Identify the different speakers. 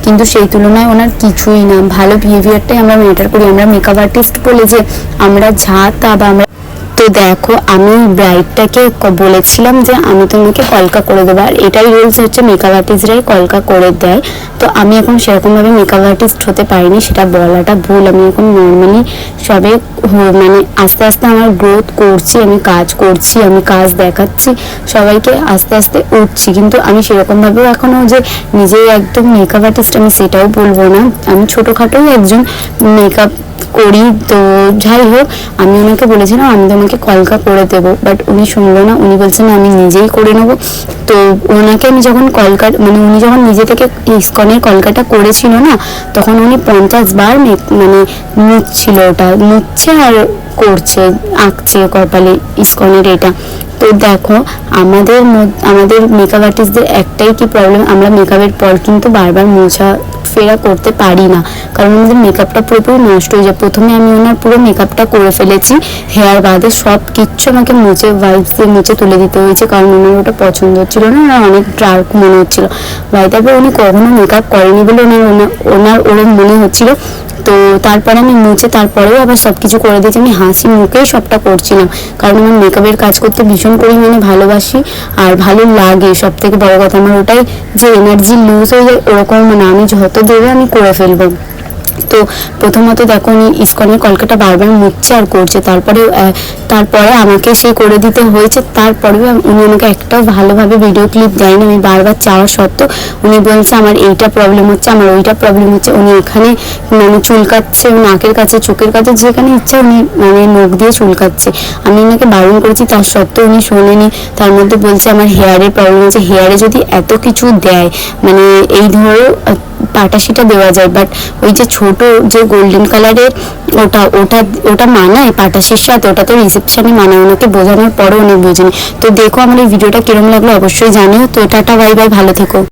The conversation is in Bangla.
Speaker 1: কিন্তু সেই তুলনায় ওনার কিছুই না, ভালো বিহেভিয়ারটাই আমরা ম্যাটার করি। আমরা মেকআপ আর্টিস্ট বলে যে আমরা যা তা বা আমরা, তো দেখো আমি ব্রাইডটাকে বলেছিলাম যে আমি তোমাকে কলকা করে দেবো, আর এটাই রুলস হচ্ছে মেকআপ আর্টিস্টরাই কলকা করে দেয়। তো আমি এখন সেরকমভাবে মেকআপ আর্টিস্ট হতে পারিনি, সেটা বলাটা ভুল। আমি এখন নর্মালি সবে মানে আস্তে আস্তে আমার গ্রোথ করছি, আমি কাজ করছি, আমি কাজ দেখাচ্ছি সবাইকে, আস্তে আস্তে উঠছি। কিন্তু আমি সেরকমভাবেও এখনও যে নিজে একদম মেকআপ আর্টিস্ট আমি সেটাও বলবো না, আমি ছোটোখাটোই একজন মেকআপ করি। তো যাই হোক, আমি ওনাকে বলেছিলাম আমি তোমাকে কলকা করে দেবো, বাট উনি শুনলো না, উনি বলছেন আমি নিজেই করে নেবো। তো ওনাকে আমি যখন কলকা মানে উনি যখন নিজে থেকে ইস্কনের কলকাটা করেছিল না, তখন উনি 50 বার মানে মুছছিল, ওটা মুছছে আর করছে, আঁকছে কপালে ইস্কনের এটা। তো দেখো আমাদের মেকআপ আর্টিস্টদের একটাই কি প্রবলেম, আমরা মেকআপের পর কিন্তু বারবার মোছা ফেরা করতে পারি না, কারণ আমাদের মেকআপটা পুরোপুরি নষ্ট হয়ে যায়। প্রথমে আমি ওনার পুরো মেকআপটা করে ফেলেছি, হেয়ার বাদে সব কিচ্ছু আমাকে মুছে ওয়াইপস দিয়ে মুছে তুলে দিতে হয়েছে, কারণ ওনার ওটা পছন্দ হচ্ছিল না, আর অনেক ডার্ক মনে হচ্ছিল। তারপরে উনি কখনো মেকআপ করেনি বলে ওনার ওরম মনে হচ্ছিল। তো তারপরে আমি মুছে তারপরেও আবার সব কিছু করে দিয়েছি, আমি হাসি মুখেই সবটা করছিলাম, কারণ আমি মেকআপের কাজ করতে ভীষণ পরিমাণে ভালোবাসি আর ভালো লাগে। সব থেকে বড় কথা আমার ওটাই যে এনার্জি লুজ হয়ে যায় ওরকম মানে, আমি যত দেবে আমি করে ফেলবো। তো প্রথমত দেখো উনি ইস্কনের কলকাটা বারবার মুছছে আর করছে, তারপরে আমাকে সে করে দিতে হয়েছে। তারপরেও উনি আমাকে একটাও ভালোভাবে ভিডিও ক্লিপ দেয়নি, আমি বারবার চাওয়া সত্ত্বেও উনি বলছে আমার এইটা প্রবলেম হচ্ছে, আমার ওইটা প্রবলেম হচ্ছে। উনি এখানে মানে চুলকাচ্ছে, নাকের কাছে, চোখের কাছে, যেখানে ইচ্ছা উনি মানে নখ দিয়ে চুলকাচ্ছে। আমি ওনাকে বারণ করেছি, তার সত্ত্বেও উনি শোনেনি। তার মধ্যে বলছে আমার হেয়ারের প্রবলেম আছে, হেয়ারে যদি এত কিছু দেয় মানে এই ধরো পাটাশিটা দেওয়া যায়, বাট ওই যে ছোট যে গোল্ডেন কালারের ওটা ওটা ওটা মানায় পাটাশির সাথে, ওটা তো রিসেপশনে মানায়। ওনাকে বোঝানোর পরও উনি বোঝেনি। তো দেখো আমার এই ভিডিওটা কিরম লাগলো অবশ্যই জানিও। তো টাটা বাই বাই, ভালো থেকো।